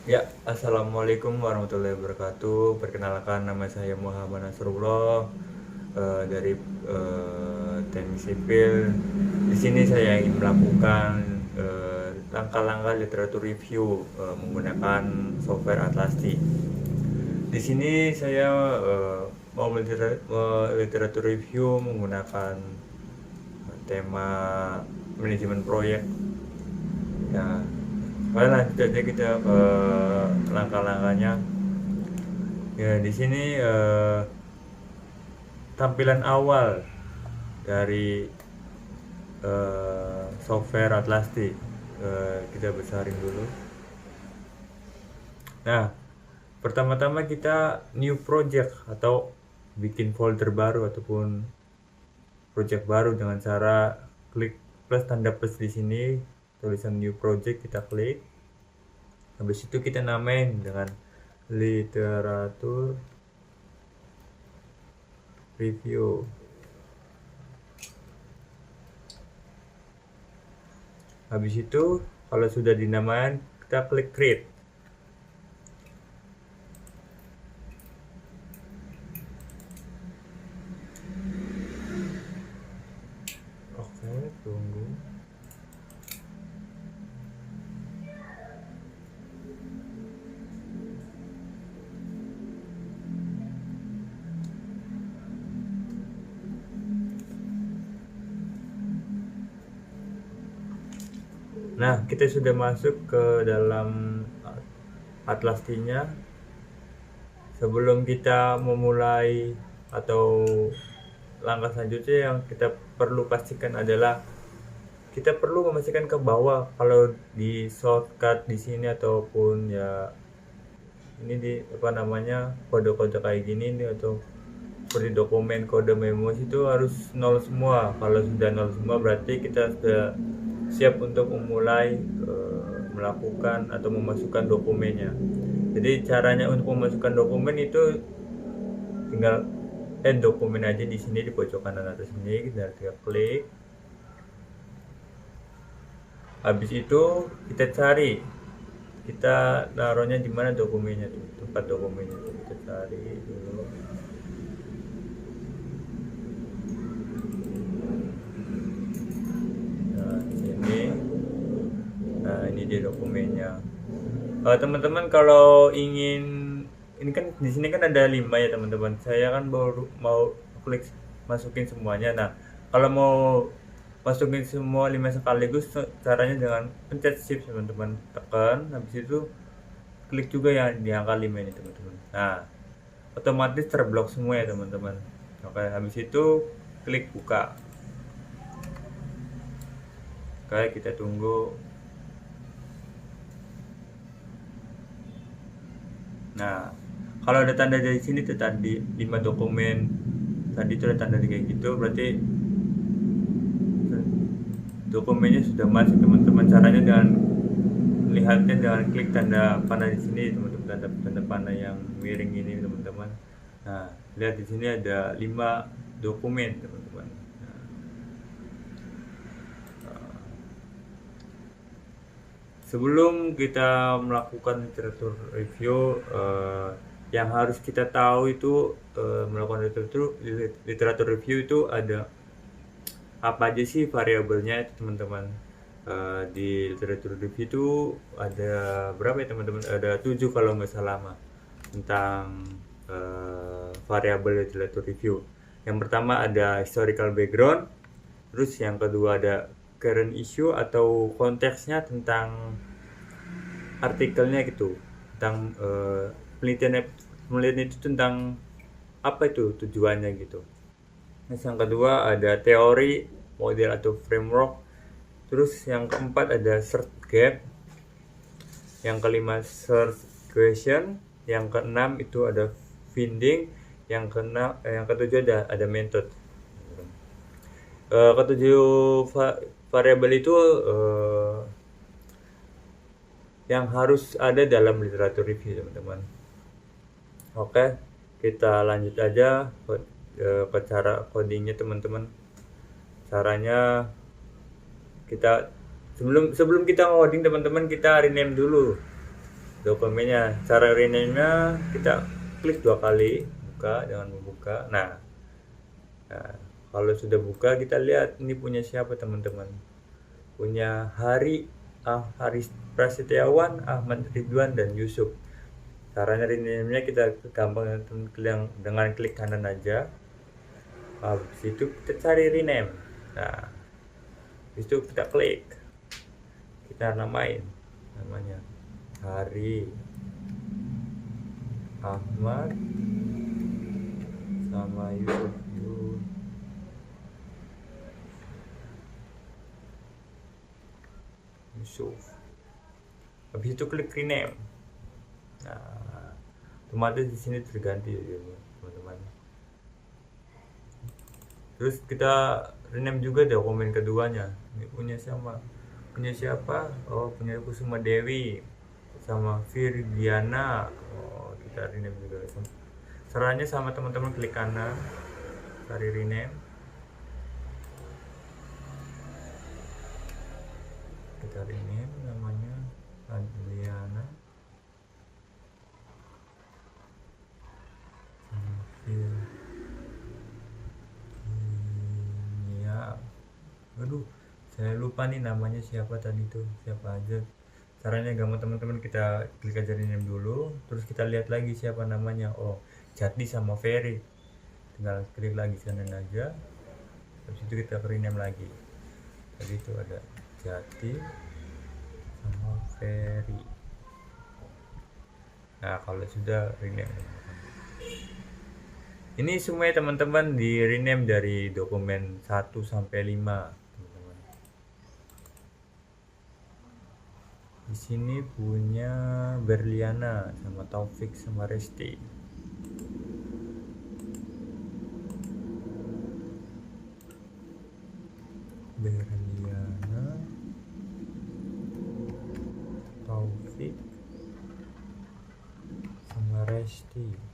Ya, assalamualaikum warahmatullahi wabarakatuh. Perkenalkan, nama saya Muhammad Nasrullah, dari Teknik Sipil. Di sini saya ingin melakukan langkah-langkah literatur review menggunakan software Atlasti. Di sini saya mau literatur review menggunakan tema manajemen proyek. Ya, lanjut aja kita ke langkah-langkahnya. Ya, di sini tampilan awal dari software Atlasti. Kita besarin dulu. Nah, pertama-tama kita new project atau bikin folder baru ataupun project baru dengan cara klik plus tanda plus di sini, tulisan new project kita klik. Habis itu kita namain dengan literatur review. Habis itu kalau sudah dinamakan, kita klik create. Oke, tunggu. Nah, kita sudah masuk ke dalam Atlastinya. Sebelum kita memulai atau langkah selanjutnya yang kita perlu pastikan adalah kita perlu memastikan ke bawah kalau di shortcut di sini ataupun ya ini di apa namanya kode-kode kayak gini nih atau seperti dokumen kode memo itu harus nol semua. Kalau sudah nol semua berarti kita sudah siap untuk memulai melakukan atau memasukkan dokumennya. Jadi caranya untuk memasukkan dokumen itu tinggal add dokumen aja di sini di pojok kanan atas ini, kita klik. Habis itu kita cari, kita naruhnya di mana dokumennya tuh, tempat dokumennya tuh kita cari dulu. Nah, di sini. Nah, ini dia dokumennya. Teman-teman kalau ingin ini kan di sini kan ada 5 ya teman-teman. Saya kan baru mau klik masukin semuanya. Nah, kalau mau masukin semua 5 sekaligus caranya dengan pencet shift teman-teman, tekan habis itu klik juga yang di angka 5 ini teman-teman. Nah, otomatis terblok semua ya teman-teman. Oke, habis itu klik buka. Oke, kita tunggu. Nah, kalau ada tanda dari sini tuh tadi 5 dokumen tadi itu ada tanda kayak gitu, berarti dokumennya sudah masuk teman-teman. Caranya dengan melihatnya dengan klik tanda panah di sini teman-teman, tanda panah yang miring ini teman-teman. Nah, lihat di sini ada 5 dokumen teman-teman. Sebelum kita melakukan literatur review, yang harus kita tahu itu melakukan literatur review itu ada apa aja sih variabelnya teman-teman. Di literatur review itu ada berapa ya teman-teman? Ada 7 kalau nggak salah mah tentang variabel literatur review. Yang pertama ada historical background, terus yang kedua ada current issue atau konteksnya tentang artikelnya gitu, tentang penelitian itu tentang apa itu tujuannya gitu. Terus yang kedua ada teori, model atau framework. Terus yang keempat ada search gap. Yang kelima search question. Yang keenam itu ada finding. Yang ketujuh ada method. Ketujuh variabel itu yang harus ada dalam literatur review teman-teman. Oke, kita lanjut aja ke cara codingnya teman-teman. Caranya kita sebelum kita ngoding teman-teman, kita rename dulu dokumennya. Cara rename-nya kita klik 2 kali, buka, jangan membuka. Nah, kalau sudah buka kita lihat ini punya siapa teman-teman. Punya Hari Prasetyawan, Ahmad Ridwan, dan Yusuf. Caranya rename-nya kita gampang dengan klik kanan aja. Habis itu kita cari rename. Nah, habis itu kita klik, kita namanya Hari Ahmad sama Yusuf. Habis itu klik rename. Nah, otomatis di sini terganti ya teman-teman. Terus kita rename juga dokumen keduanya. Ini punya siapa? Oh, punya Kusuma Dewi sama Virgiana. Oh, kita rename juga. Caranya sama teman-teman, klik kanan, cari rename. Kita rename namanya Adriana. Aduh, saya lupa nih namanya siapa tadi tuh, siapa aja. Caranya gampang teman-teman, kita klik aja rename dulu, terus kita lihat lagi siapa namanya. Oh, Jati sama Ferry. Tinggal klik lagi kanan aja. Habis itu kita rename lagi. Tadi itu ada Jati sama Ferry. Nah, kalau sudah rename, ini semua teman-teman di rename dari dokumen 1 sampai 5. Di sini punya Berliana sama Taufik sama Resti. Berliana, Taufik sama Resti.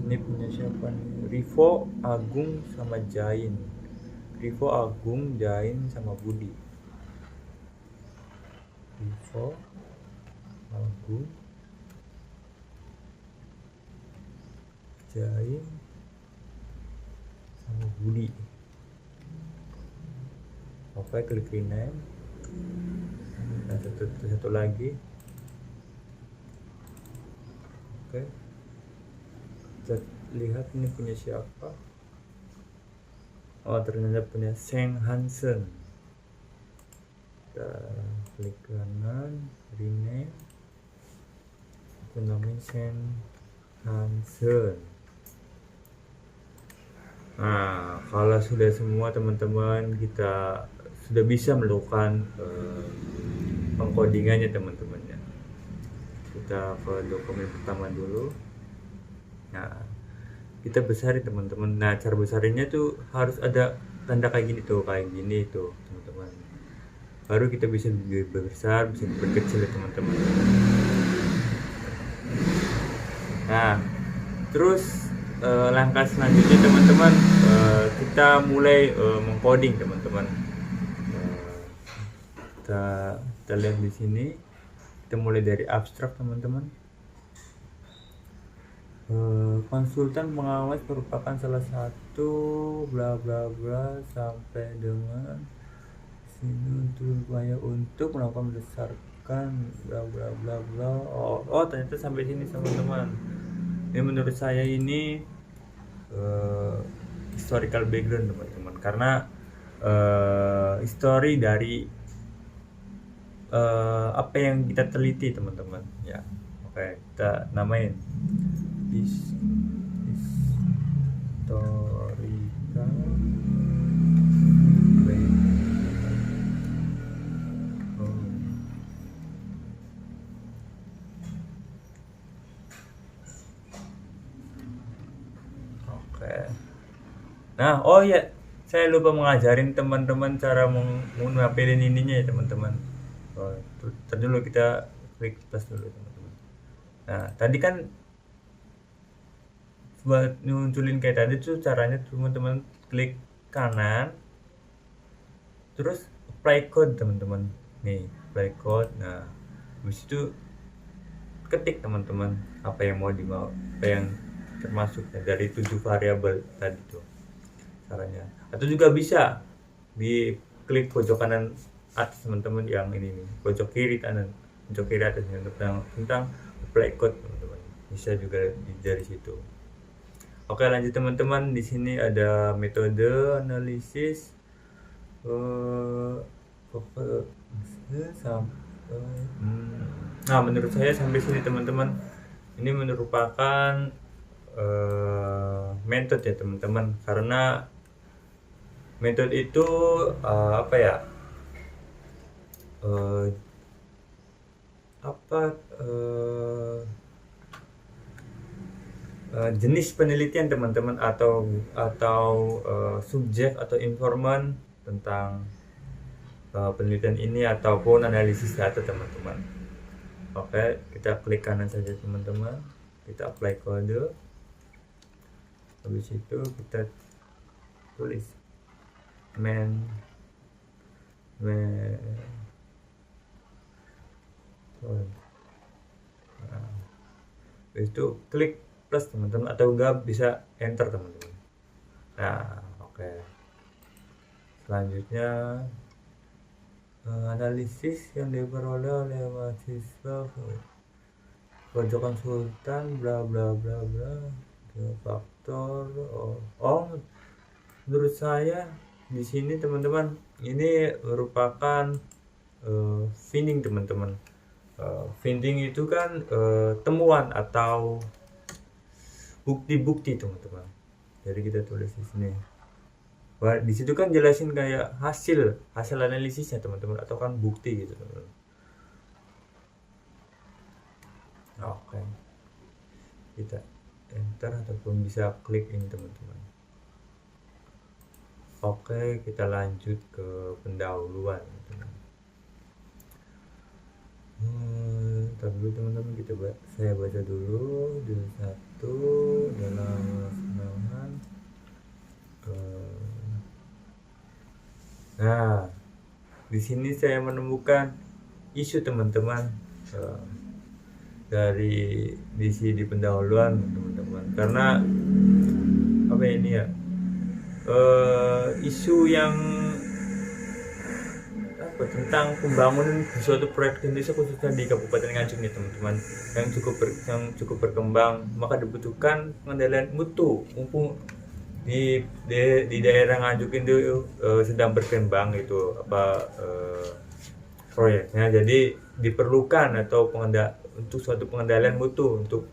Ini punya siapa nih? Rivo, Agung sama Jain. Rivo, Agung, Jain sama Budi. Rivo, Agung, Jain sama Budi. Oke, klik rename. Nah, satu lagi. Oke, kita lihat ini punya siapa. Oh, ternyata punya Seng Hansen. Kita klik kanan, rename, itu namanya Seng Hansen. Nah, kalau sudah semua teman-teman, kita sudah bisa melakukan pengkodingannya teman-teman ya. Kita ke dokumen pertama dulu. Nah, kita besarin teman-teman. Nah, cara besarinnya tuh harus ada tanda kayak gini tuh, teman-teman. Baru kita bisa besar, bisa diperkecil ya teman-teman. Nah, terus langkah selanjutnya teman-teman, kita mulai mengcoding teman-teman. Kita lihat di sini, kita mulai dari abstrak teman-teman. Konsultan pengawas merupakan salah satu bla bla bla sampai dengan sini untuk melakukan berdasarkan bla bla bla bla. Oh, ternyata sampai sini teman-teman. Ini menurut saya ini historical background teman-teman, karena history dari apa yang kita teliti teman-teman ya. Oke, kita namain historical Nah, oh ya, saya lupa mengajarin teman-teman cara mengapelin ininya ya teman-teman. Oh, dulu kita klik plus dulu teman-teman. Nah, tadi kan buat munculin kayak tadi tuh caranya teman-teman klik kanan, terus apply code teman-teman. Nih, apply code. Nah, habis itu ketik teman-teman apa yang apa yang termasuknya dari 7 variabel tadi tuh caranya. Atau juga bisa di klik pojok kanan atas teman-teman, yang ini nih, pojok kiri kanan, pojok kiri atas tentang apply code teman-teman. Bisa juga dari situ. Oke, lanjut teman-teman. Di sini ada metode analisis nah, menurut saya sampai sini teman-teman, ini merupakan metode ya teman-teman, karena metode itu apa ya, jenis penelitian teman-teman, atau subjek atau informan tentang penelitian ini ataupun analisis data teman-teman. Oke, kita klik kanan saja teman-teman, kita apply kode, habis itu kita tulis main habis itu klik plus teman-teman, atau enggak bisa enter teman-teman. Nah, oke. Selanjutnya analisis yang diperoleh oleh mahasiswa, pojok konsultan, bla bla bla bla, faktor. Menurut saya di sini teman-teman, ini merupakan finding teman-teman. Finding itu kan temuan atau bukti-bukti teman-teman. Jadi kita tulis di sini. Wah, di situ kan jelasin kayak hasil analisisnya teman-teman, atau kan bukti gitu teman-teman. Oke, kita enter ataupun bisa klik ini teman-teman. Oke, kita lanjut ke pendahuluan teman-teman. Dulu teman-teman, saya baca dulu satu dalam kesenangan. Nah, di sini saya menemukan isu teman-teman, dari di pendahuluan teman-teman, karena apa ini ya, isu yang tentang pembangunan suatu proyek di Indonesia, khususnya di Kabupaten Nganjuk nih teman-teman, yang cukup berkembang, maka dibutuhkan pengendalian mutu. Mumpung di daerah Nganjuk itu sedang berkembang itu proyeknya, jadi diperlukan untuk suatu pengendalian mutu, untuk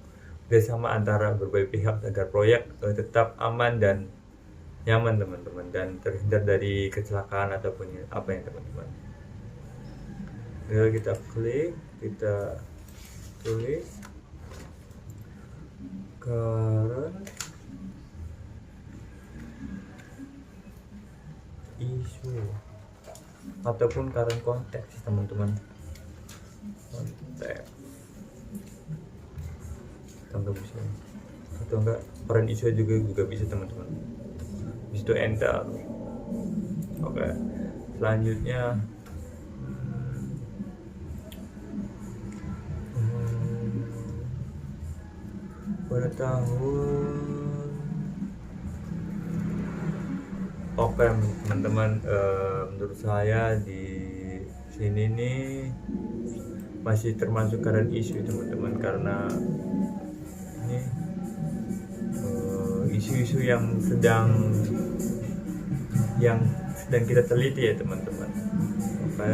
bersama antara berbagai pihak agar proyek tetap aman dan nyaman teman-teman, dan terhindar dari kecelakaan ataupun apa yang teman-teman. Kita klik, kita tulis current issue ataupun current konteks teman-teman, konteks atau enggak current issue juga bisa teman-teman. Habis itu enter. Oke, selanjutnya pada tahun. Oke teman-teman, menurut saya di sini nih masih termasuk current issue teman-teman, karena ini isu-isu yang sedang kita teliti ya teman-teman. Oke,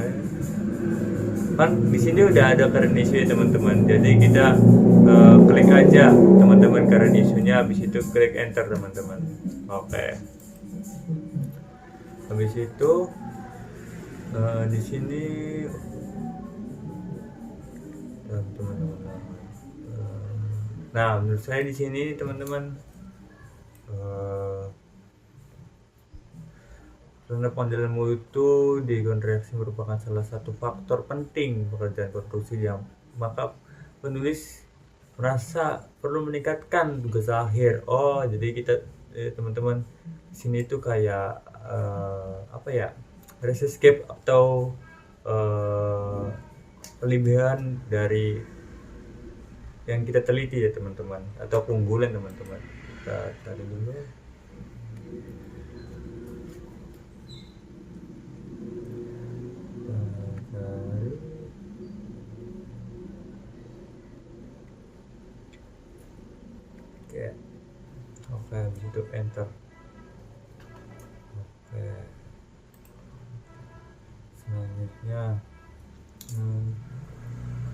kan di sini udah ada current issue ya teman-teman, jadi kita klik aja teman-teman current issue-nya, habis itu klik enter teman-teman. Oke, habis itu di sini teman-teman, nah menurut saya di sini teman-teman, karena pengendalian mutu di konstruksi merupakan salah satu faktor penting pekerjaan konstruksi, yang maka penulis merasa perlu meningkatkan tugas akhir. Oh, jadi kita teman-teman sini tuh kayak apa ya? Rescape atau kelebihan dari yang kita teliti ya teman-teman, atau keunggulan teman-teman. Kita cari dulu. Cari. Oke. Oke, habis itu enter. Oke. Selanjutnya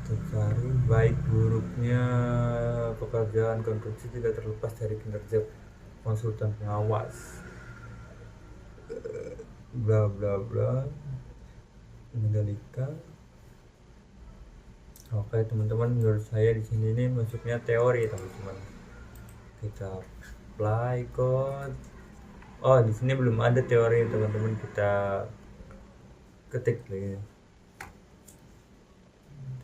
kita cari baik buruknya pekerjaan konstruksi tidak terlepas dari kinerja konsultan pengawas. Bla bla bla. Mengendalikan. Oke teman-teman, menurut saya di sini ini masuknya teori teman-teman. Kita apply code. Oh, di sini belum ada teori teman-teman, kita ketik lagi.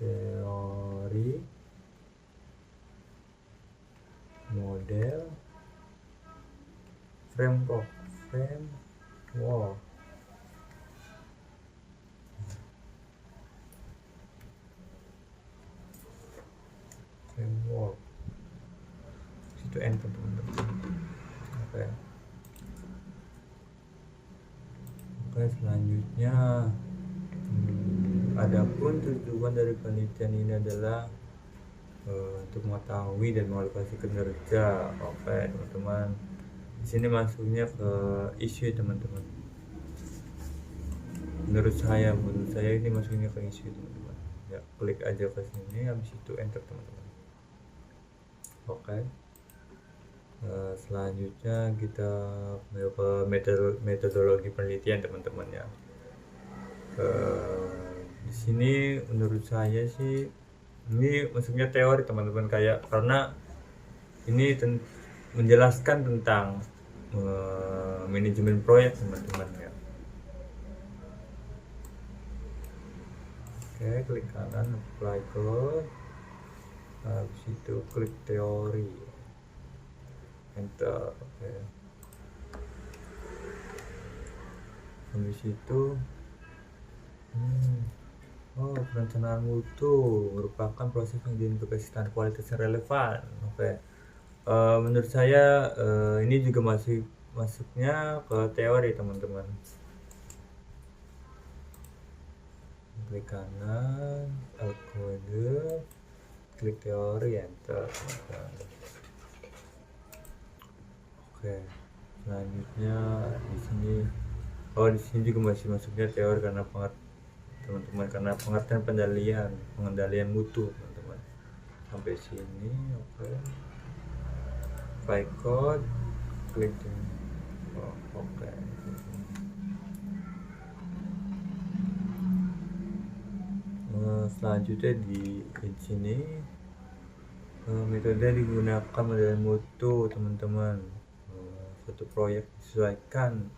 Teori model framework situ enter teman-teman. Oke. Selanjutnya adapun tujuan dari penelitian ini adalah untuk mengetahui dan mengevaluasi kinerja. Oke teman-teman, di sini masuknya ke isu teman-teman. Menurut saya ini masuknya ke isu teman-teman. Ya, klik aja ke sini, habis itu enter teman-teman. Oke. Selanjutnya kita ke metodologi penelitian teman-teman ya. Di sini menurut saya sih ini maksudnya teori teman-teman, kayak karena ini menjelaskan tentang manajemen proyek teman-teman ya. Oke, klik kanan apply code, habis itu klik teori, enter. Oke. Habis itu perencanaan mutu merupakan proses yang diidentifikasikan kualitas yang relevan. Oke. Menurut saya ini juga masuknya ke teori teman-teman. Klik kanan, kode, klik teori, enter. Oke. Selanjutnya di sini juga masih masuknya teori karena teman-teman, karena pengertian pengendalian mutu teman-teman. Sampai sini. Oke. Apply code, klik oke. Selanjutnya di sini metode digunakan model mutu teman-teman. Suatu proyek disesuaikan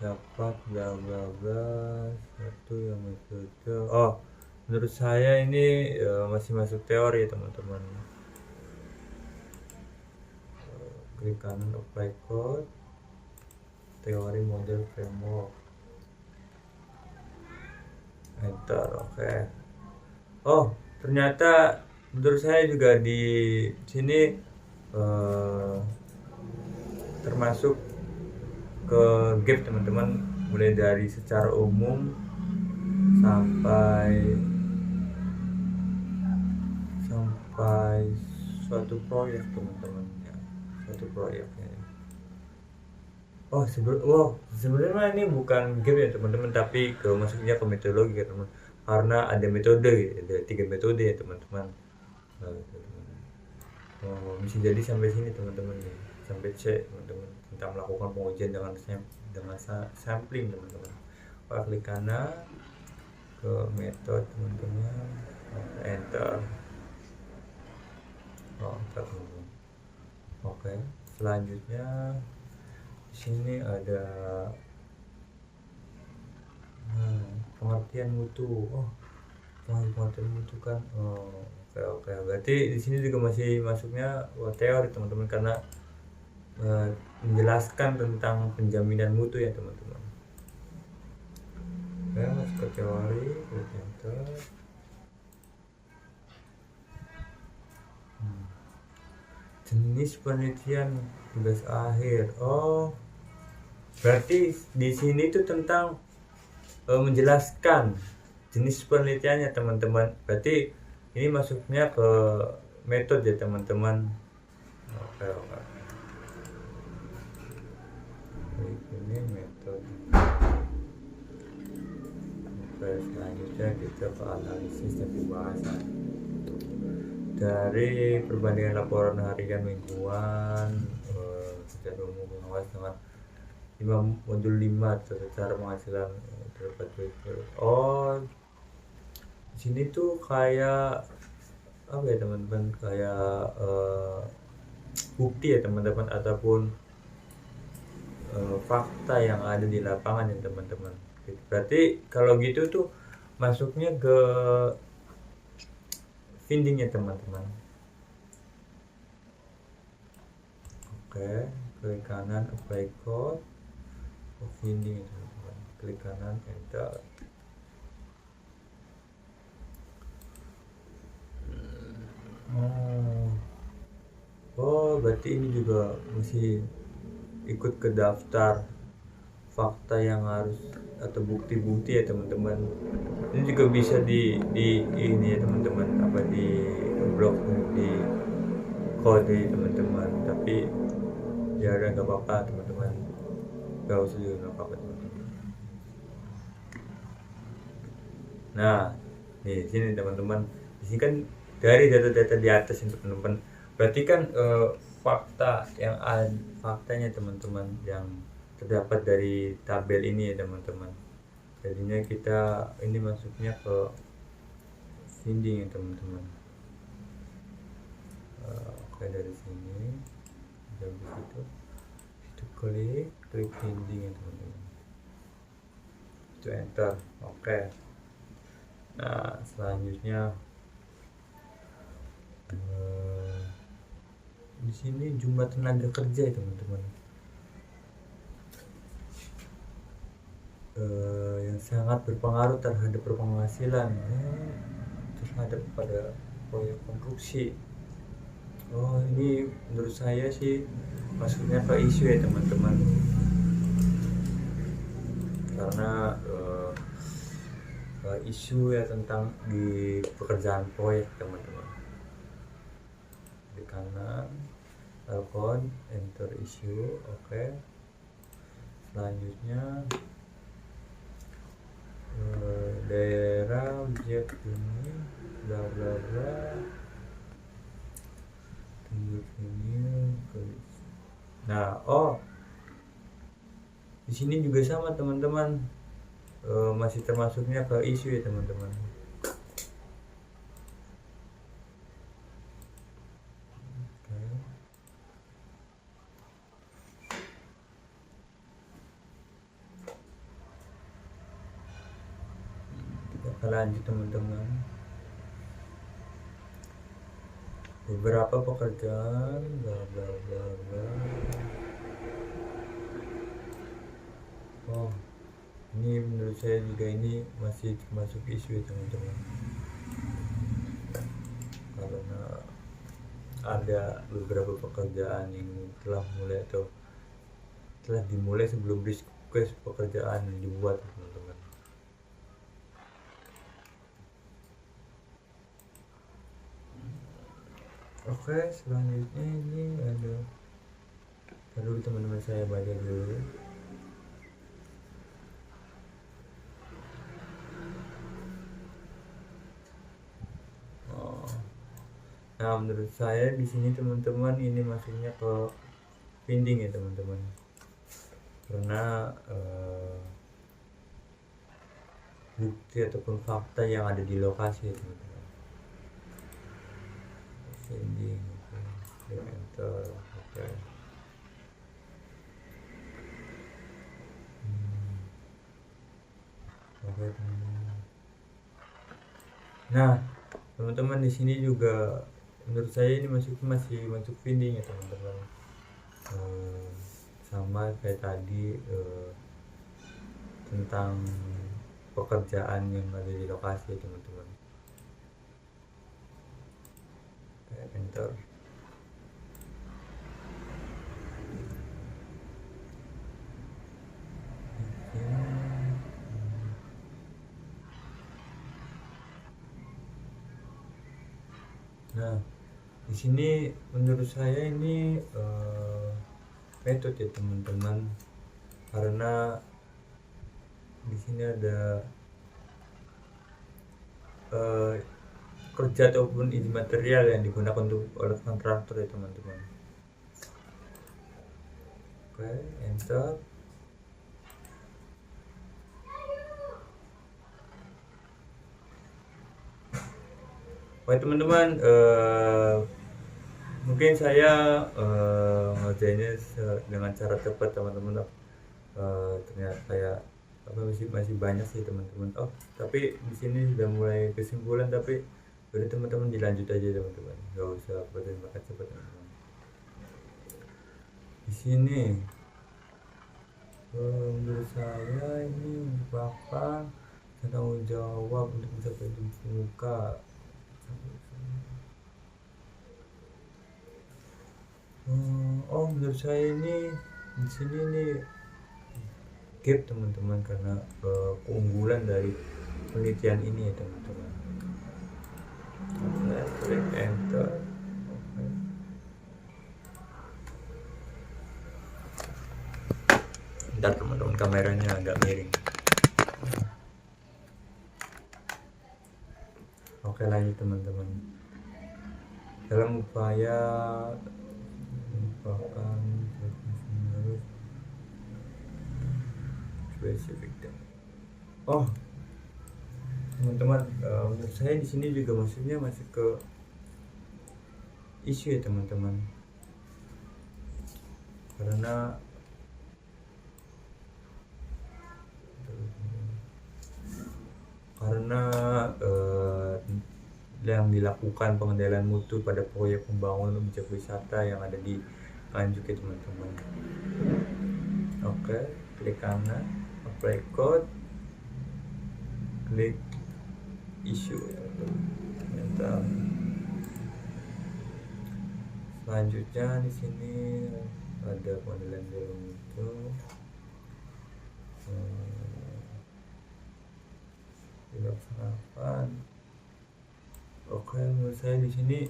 dapat bla bla bla, satu yang metode. Menurut saya ini masih masuk teori teman-teman. Klik kanan apply code, teori model framework, enter. Oke. Ternyata menurut saya juga di sini termasuk ke gap teman-teman, mulai dari secara umum sampai suatu proyek teman-teman ya, suatu proyeknya. Sebenarnya ini bukan gap ya teman-teman, tapi masuknya ke metodologi ya teman, karena ada metode, ada 3 metode ya teman-teman. Bisa jadi sampai sini teman-teman nih, sampai C teman-teman, tentang melakukan pengujian dengan sampling teman-teman. Klik kanan ke metode teman-teman, enter. Teman-teman. Oke, selanjutnya di sini ada pengertian mutu. Pengertian mutu kan. Oke. Oke, berarti di sini juga masih masuknya teori teman-teman, karena menjelaskan tentang penjaminan mutu ya teman-teman. Oke, masuk ke teori, klik enter. Jenis penelitian tugas akhir. Oh, berarti di sini tuh tentang menjelaskan jenis penelitiannya teman-teman. Berarti ini masuknya ke metode ya teman-teman. Oke. Ini metode. Oke, selanjutnya kita ke analisis dan pembahasan. Dari perbandingan laporan harian mingguan, secara umum pengawas dengan 5 modul 5 secara penghasilan terdapat. Oh, di sini tuh kayak apa ya teman-teman, kayak bukti ya teman-teman, ataupun fakta yang ada di lapangan ya teman-teman. Berarti kalau gitu tuh masuknya ke finding ya teman-teman. Oke, klik kanan apply code, finding ya teman-teman. Klik kanan enter. Oh, berarti ini juga mesti ikut ke daftar fakta yang harus atau bukti-bukti ya teman-teman. Ini juga bisa di ini ya teman-teman, apa di blok di kode teman-teman, tapi ya udah nggak apa-apa teman-teman, nggak usah juga nggak apa-apa teman-teman. Nah, di sini teman-teman, di sini kan dari data-data di atas ini teman-teman, berarti kan fakta yang faktanya teman-teman yang terdapat dari tabel ini ya teman-teman. Jadinya kita ini masuknya ke finding ya teman-teman. Oke, dari sini itu klik finding ya teman-teman, itu enter. Oke, nah selanjutnya di sini jumlah tenaga kerja ya teman-teman, yang sangat berpengaruh terhadap penghasilan, terhadap pada proyek konstruksi. Oh, ini menurut saya sih masuknya ke isu ya teman-teman, karena isu ya tentang di pekerjaan proyek teman-teman. Di kanan telepon enter issue. Oke, selanjutnya daerah objek ini bla bla bla, tunggu ini. Nah, oh, di sini juga sama teman-teman, masih termasuknya ke isu ya teman-teman. Kita lanjut teman-teman. Beberapa pekerjaan bla bla bla bla. Oh, ini menurut saya juga ini masih masuk isu ya teman-teman, karena ada beberapa pekerjaan yang telah mulai atau telah dimulai sebelum request pekerjaan dibuat teman-teman. Oke, selanjutnya ini ada, lalu teman-teman saya baca dulu. Nah, menurut saya di sini teman-teman ini masuknya ke finding ya teman-teman, karena bukti ataupun fakta yang ada di lokasi ya teman-teman. Finding, enter. Oke. Oke teman-teman. Nah teman-teman di sini juga menurut saya ini masih masuk feeding ya teman-teman. Sama kayak tadi tentang pekerjaan yang ada di lokasi teman-teman. Enter. Nah, di sini menurut saya ini metode ya teman-teman, karena di sini ada kerja ataupun izin material yang digunakan untuk oleh kontraktor ya teman-teman. Oke, enter. Oke teman-teman, mungkin saya ngerjainnya dengan cara cepat teman-teman. Ternyata kayak masih banyak sih teman-teman. Oh, tapi di sini sudah mulai kesimpulan, tapi udah teman-teman dilanjut aja teman-teman, nggak usah makan cepat teman-teman. Di sini menurut saya ini merupakan tanggung jawab untuk mencapai muka. Oh, menurut saya ini di sini nih gap teman-teman, karena keunggulan dari penelitian ini ya teman-teman. Oke, klik enter. Oke. Bentar teman-teman, kameranya agak miring. Oke, lanjut teman-teman. Dalam upaya merupakan spesifik. Oh teman-teman, menurut saya di sini juga maksudnya masih ke isu ya teman-teman, karena yang dilakukan pengendalian mutu pada proyek pembangunan objek wisata yang ada di Nganjuk ya teman-teman. Oke, klik kanan, apply code, klik issue ya teman-teman. Selanjutnya di sini ada pengendalian dalam mutu. Dilaksanakan. Oke, menurut saya di sini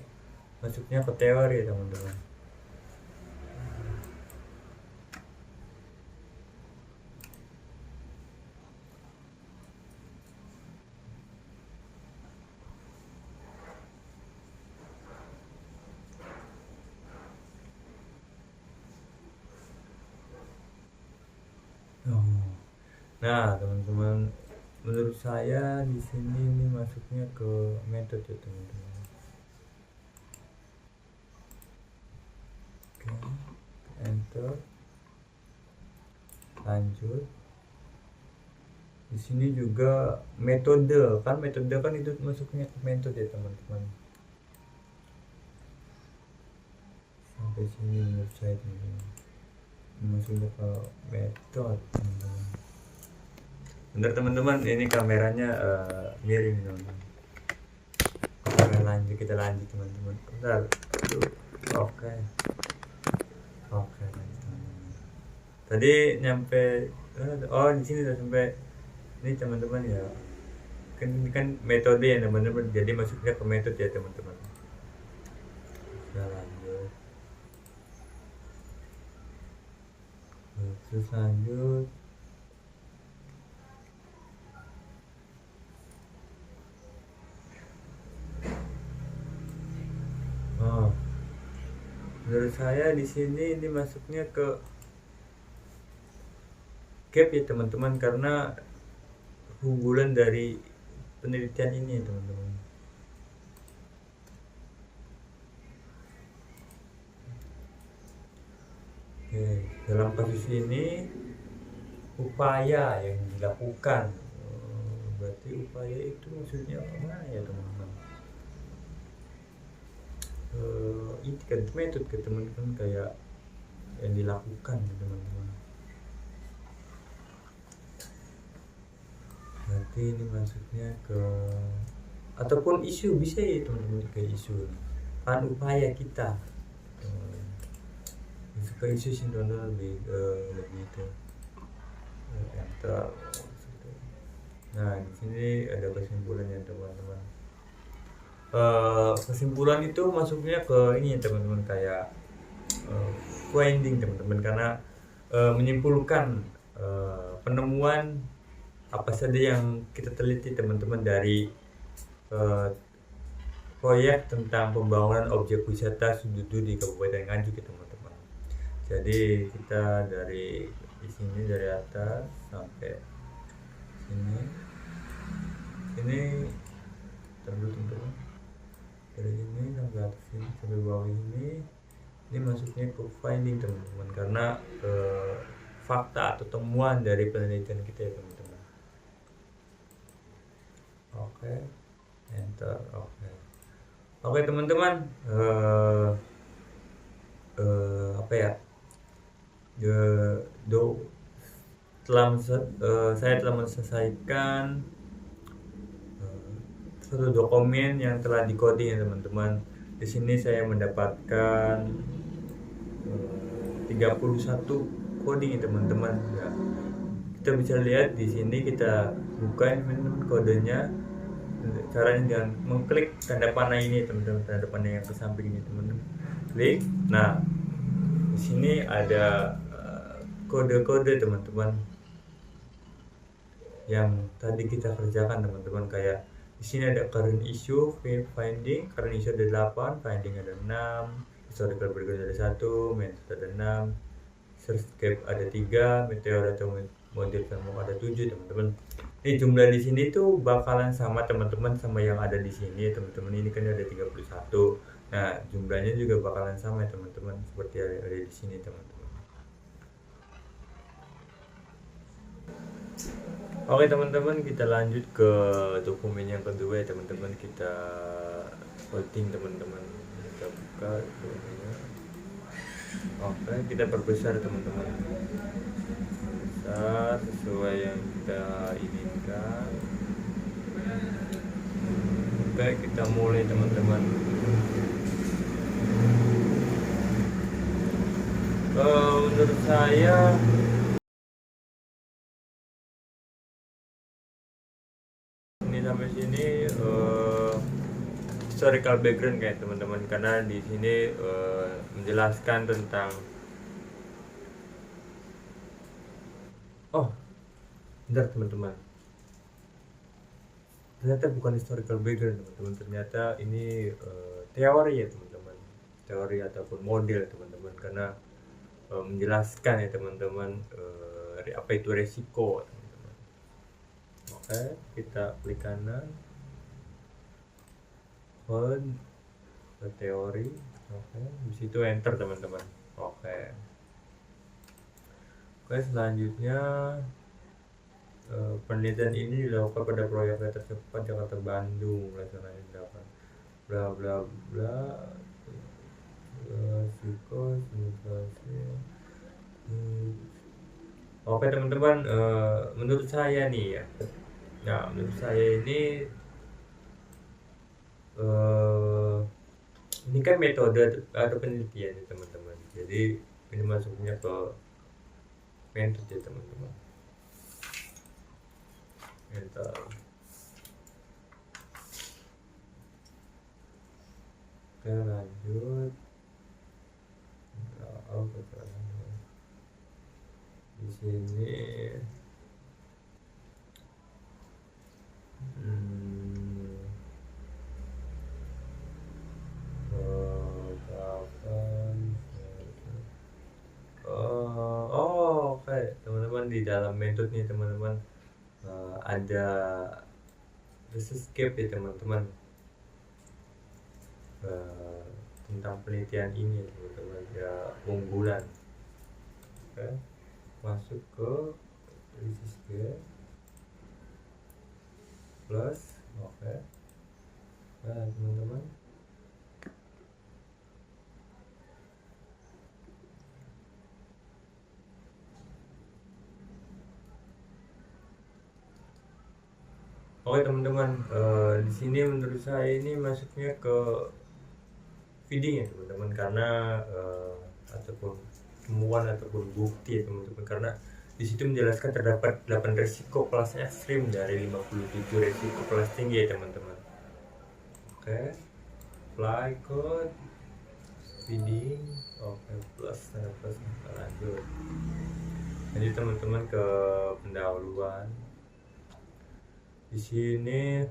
masuknya ke teori ya teman-teman. Nah, teman-teman, menurut saya di sini ini masuknya ke metode ya teman-teman. Oke, enter, lanjut. Di sini juga metode kan itu masuknya ke metode ya teman-teman. Sampai sini menurut saya teman-teman masuknya ke metode teman-teman. Bentar teman-teman, ini kameranya miring teman-teman. Kita lanjut teman-teman. Bentar. Oke, lanjut teman-teman. Tadi nyampe di sini udah sampai ini teman-teman ya. Kan metode ya teman-teman. Jadi masuknya ke metode ya teman-teman. Kita lanjut. Terus lanjut. Menurut saya di sini ini masuknya ke gap ya teman-teman, karena keunggulan dari penelitian ini ya teman-teman. Oke, dalam kasus ini upaya yang dilakukan, berarti upaya itu maksudnya mana ya teman-teman? ini kan metode ke teman-teman kayak yang dilakukan teman-teman. Nanti ini maksudnya ke ataupun isu bisa ya teman-teman, ke isu kan upaya kita ke isu sih lebih itu yang nah di sini ada kesimpulannya teman-teman. Kesimpulan itu masuknya ke ini teman-teman, kayak finding teman-teman, karena menyimpulkan penemuan apa saja yang kita teliti teman-teman dari proyek tentang pembangunan objek wisata Sundudu di Kabupaten Nganjuk ya teman-teman. Jadi kita dari di sini dari atas sampai ini terus teman-teman, dari ini sampai atas ini sampai bawah ini masuknya ke finding teman-teman, karena fakta atau temuan dari penelitian kita ya teman-teman. Oke, enter. Oke teman-teman, apa ya, saya telah menyelesaikan satu dokumen yang telah di-coding ya teman-teman. Di sini saya mendapatkan 31 coding ya teman-teman. Ya, kita bisa lihat di sini, kita buka teman-teman kodenya. Caranya dengan mengklik tanda panah ini teman-teman, tanda panah yang ke samping ini teman-teman, klik. Nah di sini ada kode-kode teman-teman yang tadi kita kerjakan teman-teman, kayak di sini ada current issue finding, current issue ada 8, finding ada 6, historical background ada 1, method ada 6, searchscape ada 3, meteor atau model framework ada 7 teman-teman. Ini jumlah di sini tuh bakalan sama teman-teman sama yang ada di sini teman-teman. Ini kan ada 31. Nah jumlahnya juga bakalan sama ya teman-teman, seperti ada di sini teman-teman. Oke teman-teman, kita lanjut ke dokumen yang kedua ya teman-teman. Kita voting teman-teman, kita buka dokumennya. Oke, kita perbesar teman-teman, besar sesuai yang kita inginkan. Oke, kita mulai teman-teman. Menurut saya ini sampai sini historical background kayak teman-teman, karena di sini menjelaskan tentang bentar teman-teman, ternyata bukan historical background teman-teman, ternyata ini teori ya teman-teman, teori ataupun model teman-teman, karena menjelaskan ya teman-teman apa itu resiko teman-teman. Oke, kita klik kanan, ke teori. Oke, di situ enter teman-teman. Oke, selanjutnya penelitian ini dilakukan pada proyek kereta cepat Jakarta Bandung, pelaksanaan dilakukan bla bla bla, risiko simulasi. Oke teman-teman, menurut saya nih ya, menurut saya ini kan metode atau penelitian ya teman-teman, jadi ini masuknya ke metode ya teman-teman. Enter. Oke, lanjut. Di sini oke teman-teman, di dalam metode nih teman-teman ada searchscape ya teman-teman, tentang penelitian ini teman-teman ya, unggulan. Oke, masuk ke searchscape plus. Oke, nah teman-teman, Oke teman-teman, di sini menurut saya ini masuknya ke feeding ya teman-teman, karena ataupun temuan ataupun bukti ya teman-teman, karena di situ menjelaskan terdapat 8 resiko kelas ekstrim dari 57 resiko kelas tinggi ya teman-teman. Oke, apply code feeding, oke, plus tanda plus, kita lanjut teman-teman ke pendahuluan. Di sini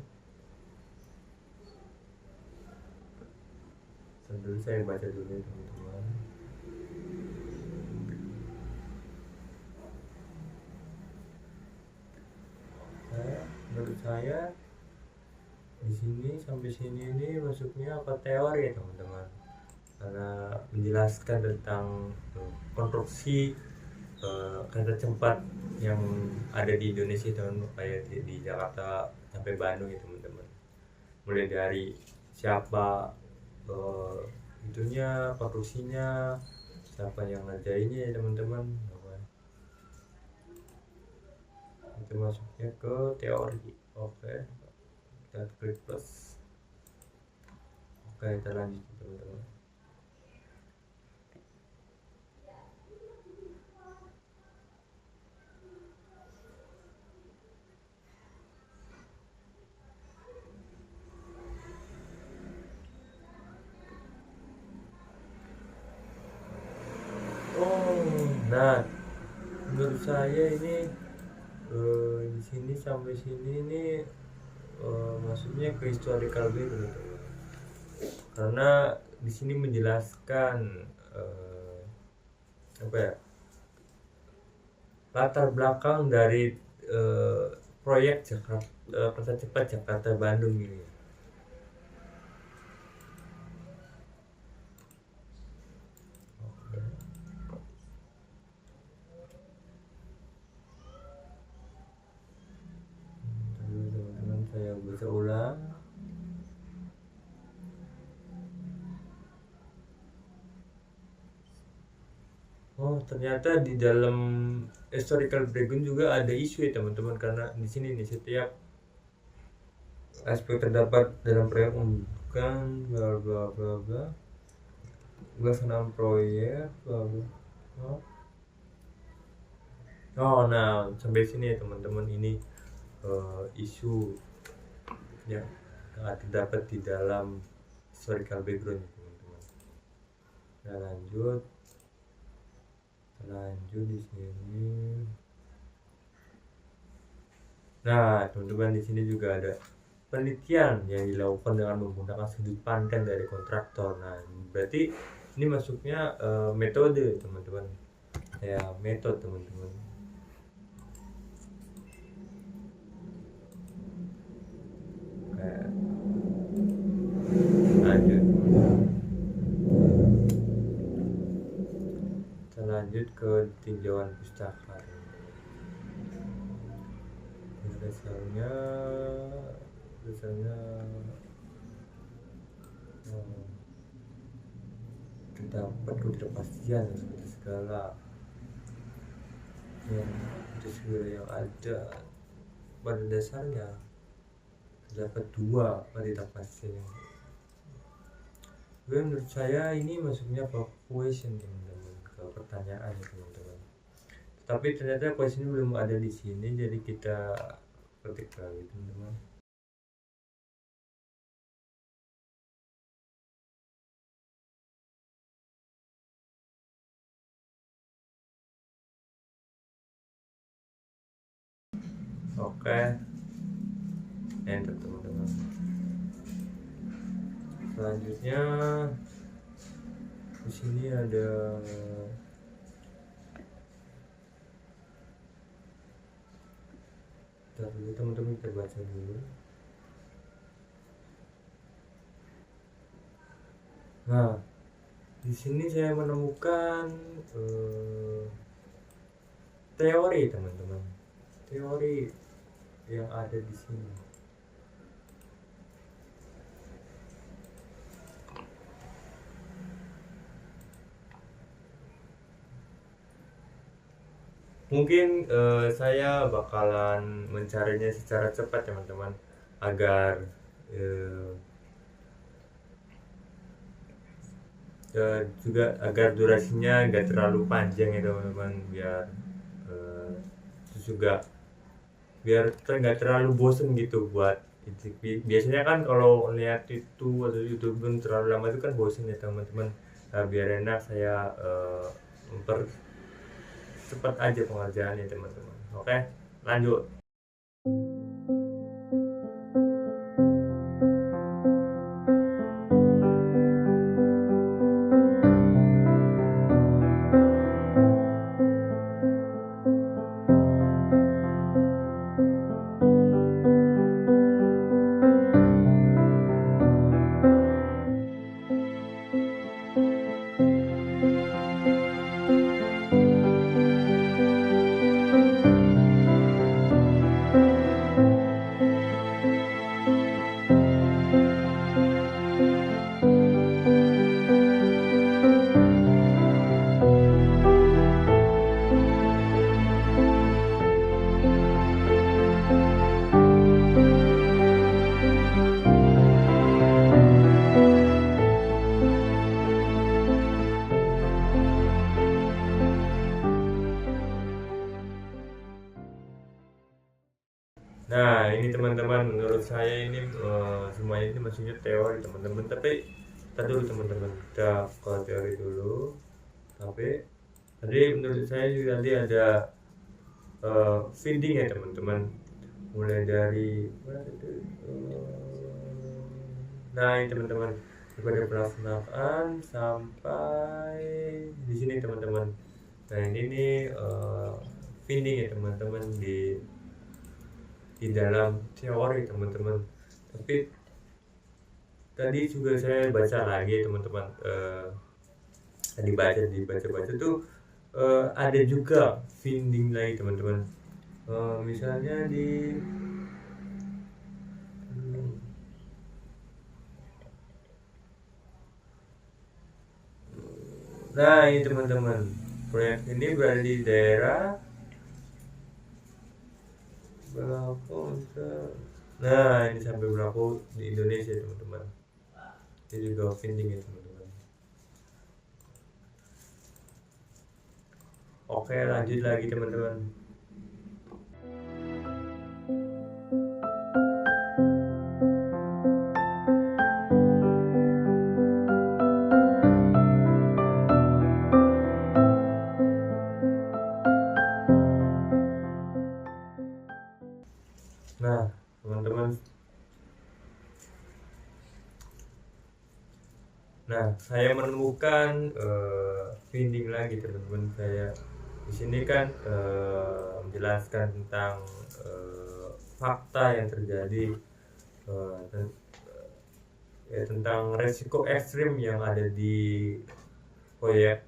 dulu saya baca dulu ya teman-teman. Menurut saya di sini sampai sini ini masuknya ke teori ya teman-teman, karena menjelaskan tentang konstruksi kereta cepat yang ada di Indonesia teman-teman, kayak di Jakarta sampai Bandung ya teman-teman, mulai dari siapa itunya, konstruksinya, siapa yang ngerjainnya ya teman-teman. Itu masuknya ke teori. Oke, kita klik plus. Oke, kita lanjut teman-teman. Nah, menurut saya ini di sini sampai sini ini maksudnya ke historical background, karena di sini menjelaskan apa ya, latar belakang dari proyek kereta cepat Jakarta Bandung ini. Teman-teman, saya baca ulang. Oh, ternyata di dalam historical background juga ada isu ya teman-teman, karena di sini nih setiap aspek terdapat dalam proyek bukan bla bla bla bla, pelaksanaan proyek bla bla. Oh, nah sampai sini ya teman-teman, ini isu yang terdapat di dalam historical background ya teman-teman. Nah, lanjut di sini. Nah teman-teman, di sini juga ada penelitian yang dilakukan dengan menggunakan sudut pandang dari kontraktor. Nah berarti ini masuknya metode teman-teman, ya metode teman-teman. Lanjut, kita lanjut ke tinjauan pustaka. Biasanya terdapat ketidakpastian seperti segala yang ada pada dasarnya terdapat dua ketidakpastian. Menurut saya ini masuknya ke question teman-teman, ke pertanyaan ya teman-teman. Tapi ternyata question belum ada di sini, jadi kita ketik lagi teman-teman. Oke, enter teman-teman. Selanjutnya di sini ada dulu teman-teman, kita baca dulu. Nah, di sini saya menemukan teori teman-teman, teori yang ada di sini. Mungkin saya bakalan mencarinya secara cepat teman-teman, agar eh, juga agar durasinya nggak terlalu panjang ya teman-teman, biar eh, terus juga biar nggak terlalu bosen gitu buat biasanya kan kalau lihat itu atau YouTube terlalu lama itu kan bosen ya teman-teman. Nah, biar enak saya mempercepat aja pengerjaannya teman-teman. Oke, lanjut. Nah, ini teman-teman, menurut saya ini semuanya ini maksudnya teori teman-teman. Tapi tadi dulu teman-teman, kita ke teori dulu. Tapi tadi menurut saya juga tadi ada feeding ya teman-teman. Mulai dari nah ini teman-teman, daripada pelaksanaan sampai di sini teman-teman. Nah ini nih feeding ya teman-teman di dalam teori teman-teman. Tapi tadi juga saya baca lagi teman-teman, tadi dibaca tuh ada juga finding lagi teman-teman. Misalnya nah ini teman-teman, proyek ini berada di daerah Belaku. Nah ini sampai Belaku di Indonesia teman-teman. Ini juga finding ya teman-teman. Oke, lanjut lagi teman-teman. Nah teman-teman, nah saya menemukan finding lagi teman-teman. Saya di sini kan menjelaskan tentang fakta yang terjadi, tentang resiko ekstrim yang ada di proyek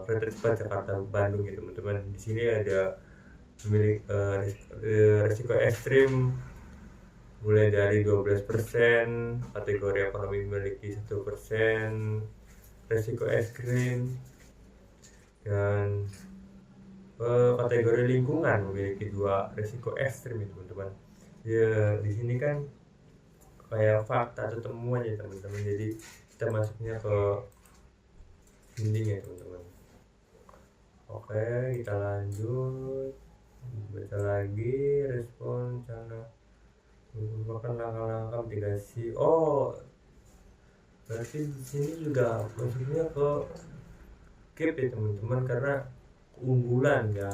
kereta cepat Jakarta Bandung ya teman-teman. Di sini ada resiko ekstrim mulai dari 12%, kategori ekonomi memiliki 1%, resiko ekstrim, dan kategori lingkungan memiliki 2 resiko ekstrim ya teman-teman. Ya di sini kan kayak fakta atau temuan ya teman-teman. Jadi kita masuknya ke finding ya teman-teman. Oke, kita lanjut baca lagi. Respon cara merupakan langkah-langkah mitigasi. Oh, berarti di sini juga maksudnya ke gap ya teman-teman, karena keunggulan ya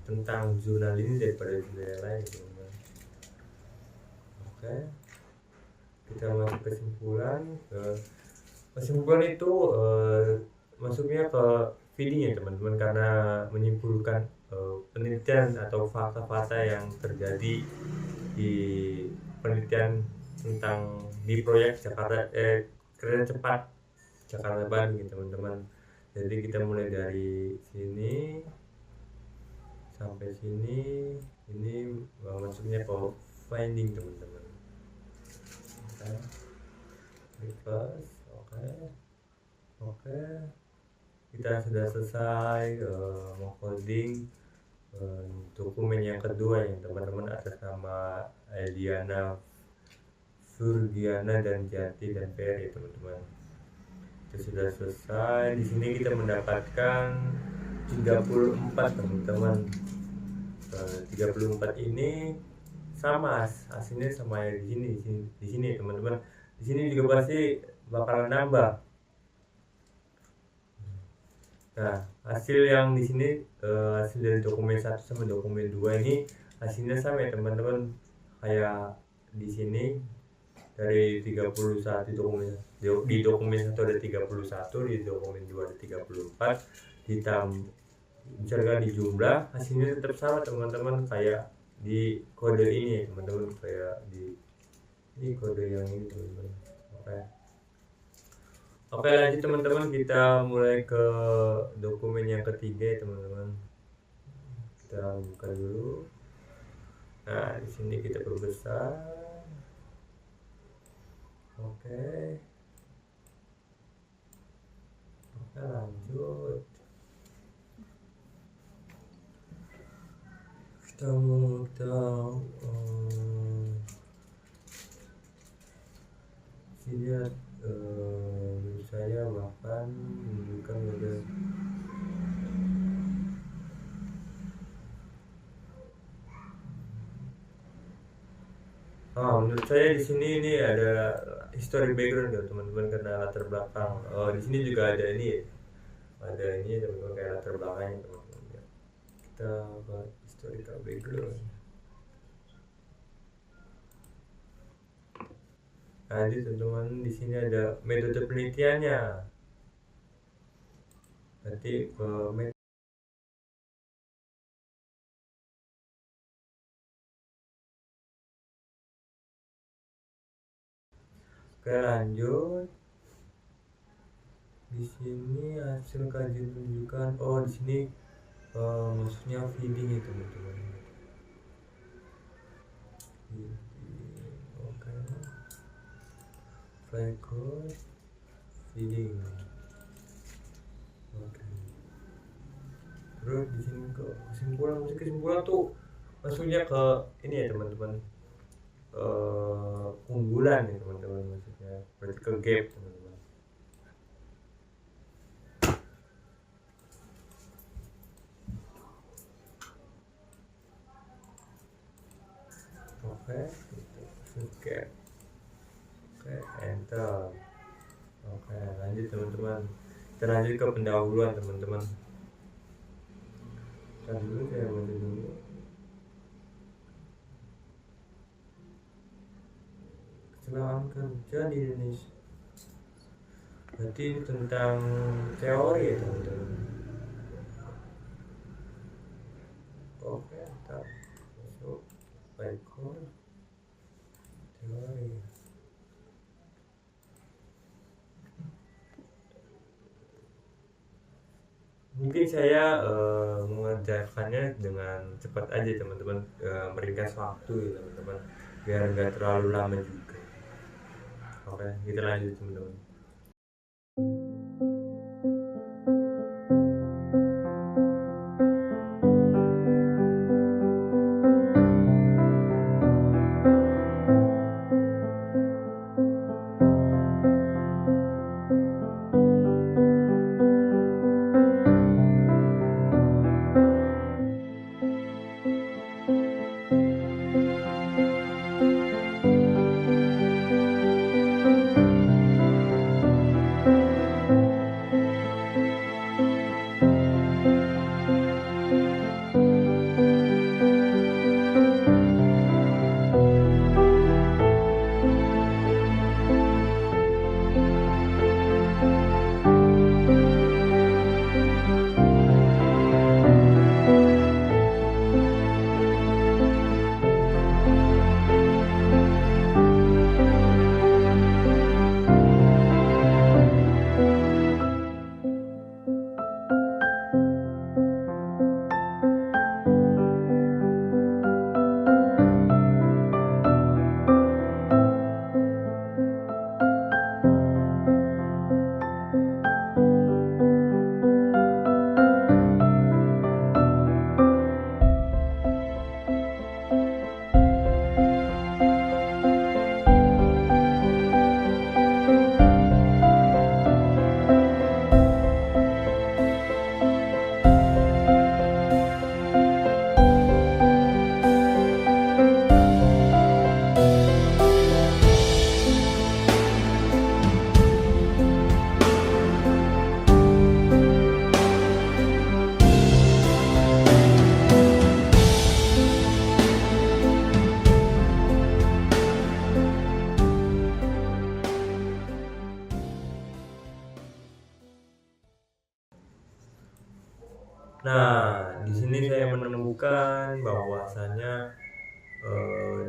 tentang jurnal ini daripada jurnal yang lain teman-teman. Oke, kita masuk kesimpulan. Kesimpulan itu masuknya ke feeding ya teman-teman, karena menyimpulkan penelitian atau fakta-fakta yang terjadi di penelitian tentang di proyek kereta cepat Jakarta Bandung ya teman-teman. Jadi kita mulai dari sini sampai sini, ini masuknya ke finding teman-teman. Oke, kita sudah selesai mau coding. Dokumen yang kedua yang teman-teman atas nama Eliana Surgiana dan Jati dan Ferry, teman-teman. Itu sudah selesai. Di sini kita mendapatkan 34, teman-teman. 34 ini sama hasilnya sama yang di sini teman-teman. Di sini juga pasti bakalan nambah. Nah, hasil yang di sini hasil dari dokumen 1 sama dokumen 2 ini hasilnya sama ya teman-teman, kayak di sini dari 31 dokumen, di dokumen 1 ada 31, di dokumen 2 ada 34, misalkan di jumlah hasilnya tetap sama teman-teman, kayak di kode ini teman-teman, kayak di kode yang ini teman-teman. Oke, lanjut teman-teman, kita mulai ke dokumen yang ketiga teman-teman. Kita buka dulu. Nah, di sini kita perbesar. Oke, lanjut. Kita mau tahu lihat saya bahkan menunjukkan model menurut saya di sini ini ada history background ya teman-teman, karena latar belakang. Di sini juga ada ini teman-teman, kayak latar belakangnya teman-teman ya. Kita buat historical background. Nah, jadi teman-teman di sini ada metode penelitiannya. Nanti Oke, lanjut. Di sini hasil kajian tunjukkan, di sini maksudnya feeding itu teman-teman. Oke, record feeding. Oke, terus di sini ke kesimpulan tuh maksudnya ke ini ya teman-teman, keunggulan ya teman-teman, maksudnya berarti ke gap teman-teman. Oke, gap. Oke, enter. Oke, lanjut teman-teman, kita lanjut ke pendahuluan teman-teman. Dulu saya baca dulu. Kecelakaan kerja di Indonesia, berarti ini tentang teori ya teman-teman. Oke, kita masuk record teori. Mungkin saya mengerjakannya dengan cepat aja teman-teman, meringkas waktu ya teman-teman, biar nggak terlalu lama juga. Oke, kita lanjut teman-teman. Nah, di sini saya menemukan bahwasanya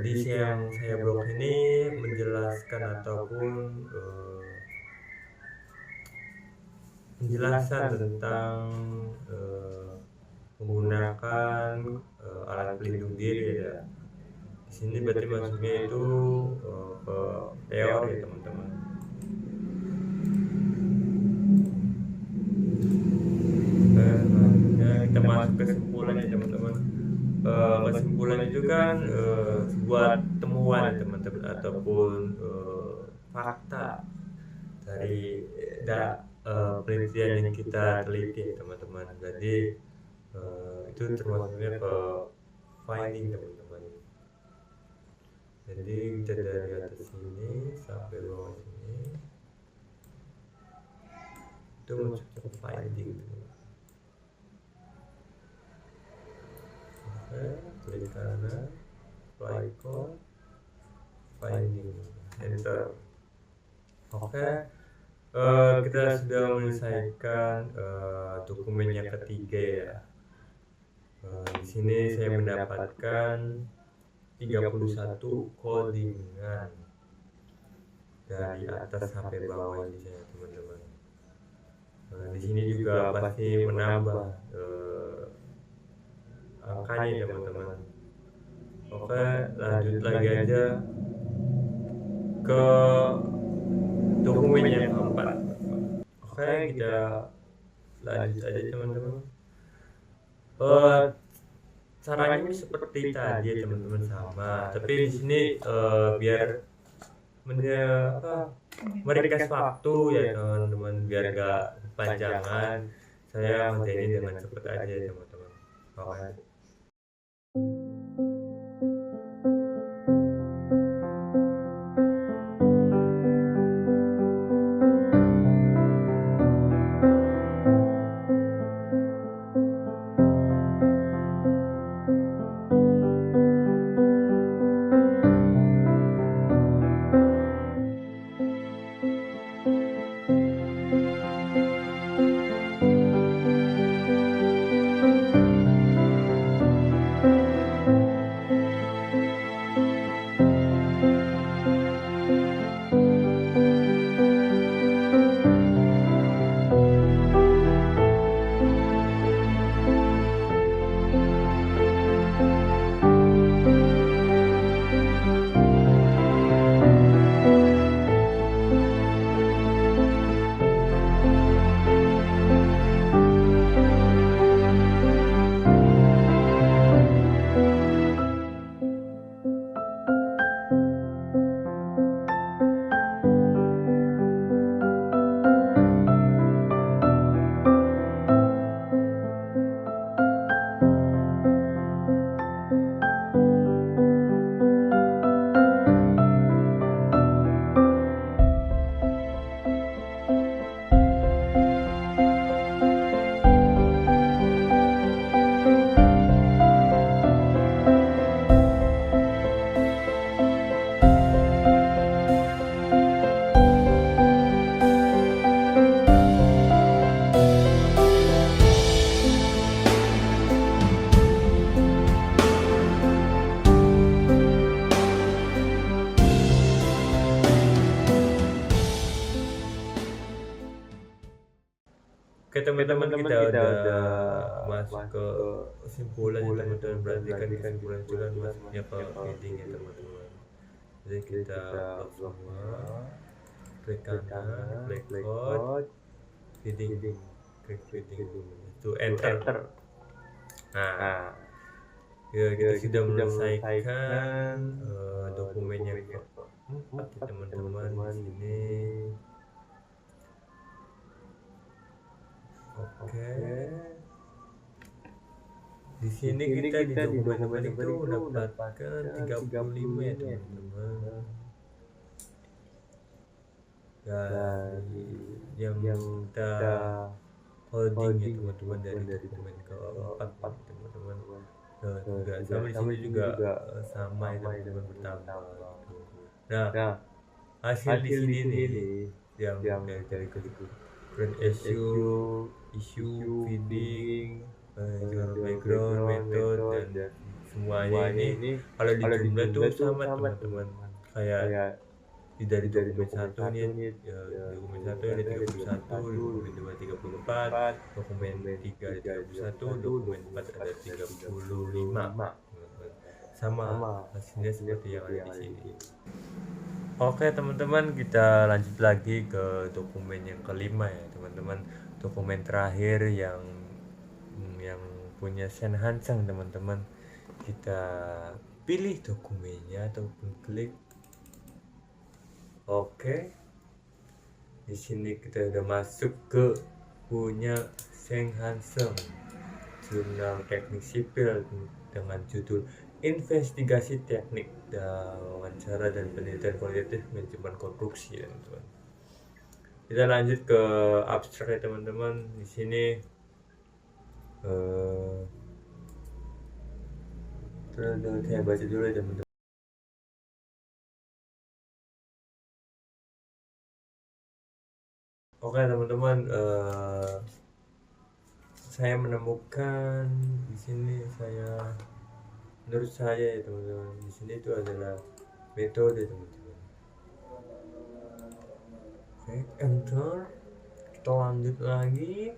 list yang saya blok ini menjelaskan ataupun penjelasan tentang menggunakan alat pelindung diri ya. Di sini berarti masuknya itu ke teori ya teman-teman. Selanjutnya kita masuk kesimpulannya teman-teman. Kesimpulan itu kan sebuah temuan ya teman-teman ataupun fakta dari penelitian yang kita teliti teman-teman. Jadi itu termasuknya ke finding teman-teman. Jadi kita dari atas sini sampai bawah sini itu masuk ke finding. Oke, klik kanan, apply code, finding, enter. Oke, kita sudah menyelesaikan dokumen yang ketiga ya. Di sini saya mendapatkan 31 codingan dari atas sampai bawah ini ya teman-teman. Di sini juga pasti menambah angkanya teman-teman. Oke, lanjut lagi aja ke dokumen yang keempat. Oke, kita lanjut aja teman-teman. Caranya seperti tadi ya teman-teman sama, tapi di sini biar meringkas waktu ya teman-teman, biar gak kepanjangan, saya ngerjain dengan cepat aja teman-teman. Oke. Oke teman-teman, kita udah masuk ke kesimpulan ya teman-teman. Berarti kan kesimpulan itu kan masuknya ke feeding ya teman-teman. Jadi kita close semua, klik kanan, klik code, feeding, klik feeding, itu enter. Nah, ya, kita sudah menyelesaikan dokumen yang keempat ya teman-teman di sini. Oke. Di sini kita di dokumen itu mendapatkan 35 ya teman-teman. Dari yang kita holding ya teman-teman, dari dokumen keempat ya teman-teman. Juga sama di sini juga sama ya teman-teman, bertambah. Nah, hasil di sini nih yang dari current issue, feeding, dengan background, metode, dan semuanya ini kalau di jumlah tuh sama teman-teman, kayak dari dokumen 1 ini ya, dokumen 1 ada 31, dokumen 2 34, dokumen 3 ada 31, dokumen 4 ada 35, teman-teman. Sama hasilnya seperti yang ada di sini. Oke teman-teman, kita lanjut lagi ke dokumen yang kelima ya teman-teman, dokumen terakhir yang punya Sennheiser teman-teman. Kita pilih dokumennya ataupun klik. Oke, di sini kita udah masuk ke punya Sennheiser Jurnal Teknik Sipil dengan judul Investigasi Teknik dan Wawancara dan Penelitian Kualitatif Manajemen Konstruksi ya teman-teman. Kita lanjut ke abstrak ya teman-teman. Di sini saya baca dulu ya teman-teman. Oke teman-teman, saya menemukan di sini menurut saya ya teman-teman, di sini itu adalah metode teman-teman. Oke, enter. Kita lanjut lagi.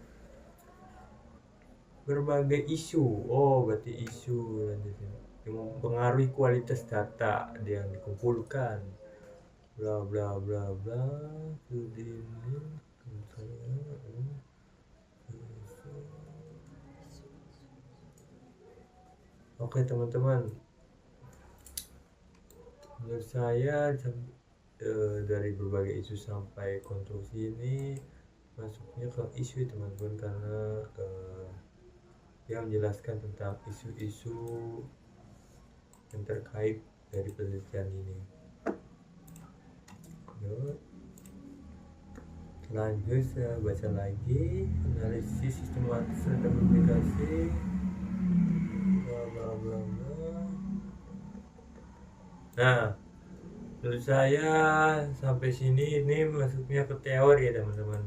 Berbagai isu. Oh, berarti isu lanjutnya yang mempengaruhi kualitas data yang dikumpulkan. Bla bla bla bla. Oke teman-teman, menurut saya dari berbagai isu sampai konstruksi ini masuknya ke isu teman-teman, karena dia menjelaskan tentang isu-isu yang terkait dari penelitian ini. Lanjut saya baca lagi, analisis sistematis dan aplikasi bla bla bla bla. Nah, menurut saya sampai sini ini masuknya ke teori ya teman-teman.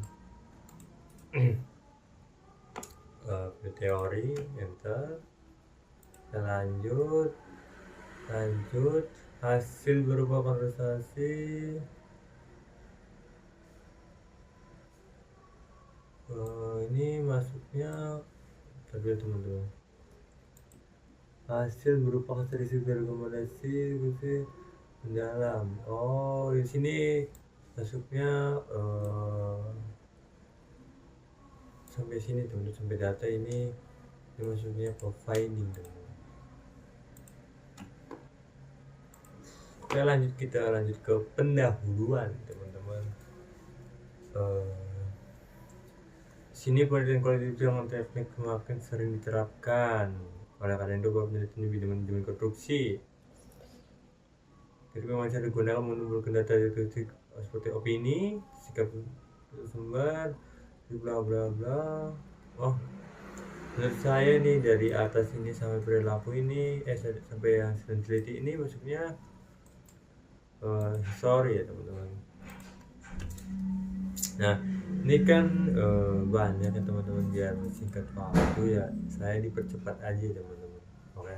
Ke teori, enter. Kita lanjut hasil berupa konversasi. Ini masuknya tadi teman-teman, hasil berupa karakteristik rekomendasi mendalam. Oh, di sini masuknya sampai sini teman-teman, sampai data ini masuknya profiling teman-teman. Kita lanjut ke pendahuluan teman-teman. Sini penelitian kualitatif dengan teknik semakin sering diterapkan. Oleh karena itu, penelitian di bidang manajemen konstruksi ketika masih digunakan mengumpulkan data statistik seperti opini, sikap sumber, bla bla bla. Oh, menurut saya nih dari atas ini sampai perilaku ini, sampai yang sedang teliti ini maksudnya sorry ya teman-teman. Nah, ini kan banyak ya teman-teman, biar singkat waktu ya saya dipercepat aja teman-teman. Oke.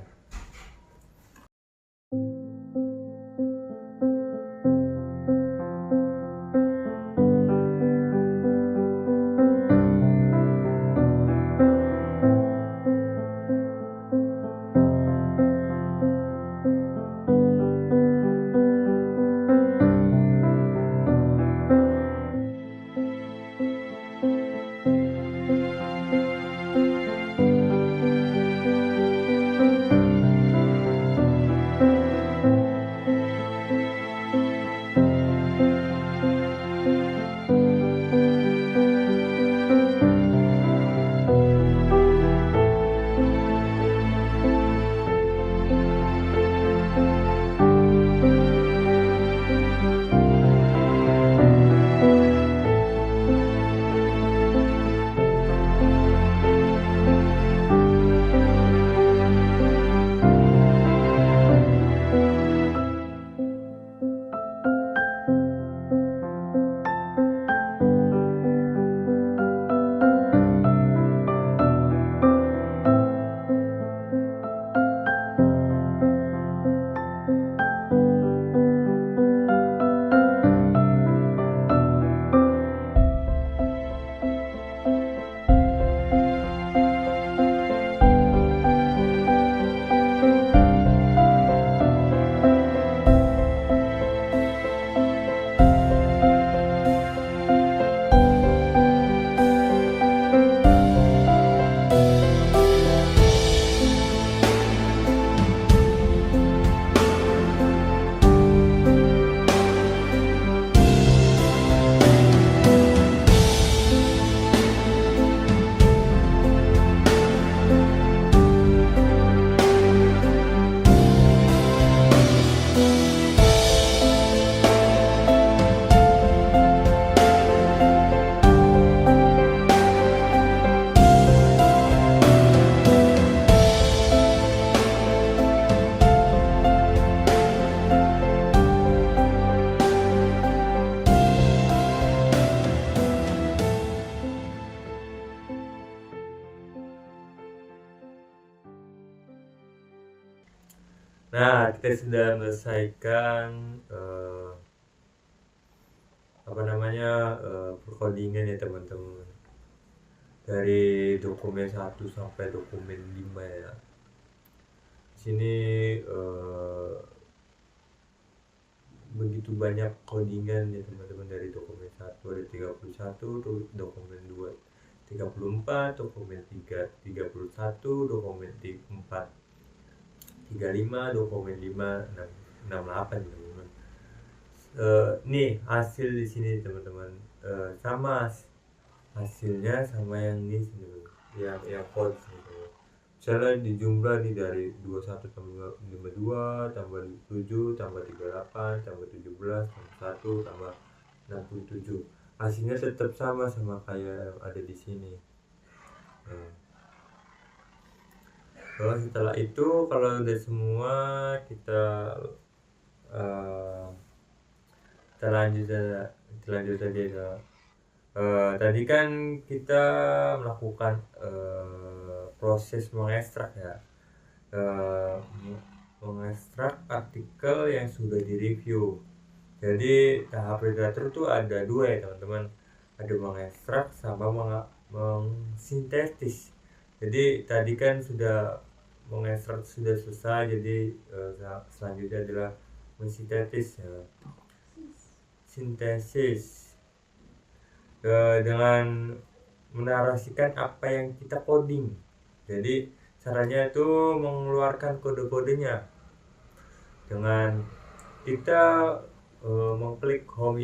Nah, kita sudah menyelesaikan perkodingan ya teman-teman, dari dokumen 1 sampai dokumen 5 ya. Di sini begitu banyak codingan ya teman-teman, dari dokumen 1 ada 31, dokumen 2 34, dokumen 3 31, dokumen 4 35, dokumen 5 68 teman-teman. Nih hasil di sini teman-teman, sama hasilnya sama yang ini yang code gitu. Misalnya dijumlah nih dari 21 tambah 52 tambah 7 tambah 38 tambah 17 tambah 1 tambah 67, hasilnya tetap sama kayak yang ada di sini. Setelah itu kalau udah semua kita lanjut aja ya. Tadi kan kita melakukan proses mengekstrak ya, mengekstrak artikel yang sudah direview. Jadi tahap literatur itu ada dua ya teman-teman, ada mengekstrak sama mengsintesis. Jadi tadi kan sudah mengekstrak sudah selesai, jadi selanjutnya adalah mensintesis ya. Sintesis dengan menarasikan apa yang kita coding. Jadi caranya itu mengeluarkan kode-kodenya dengan kita mengklik home,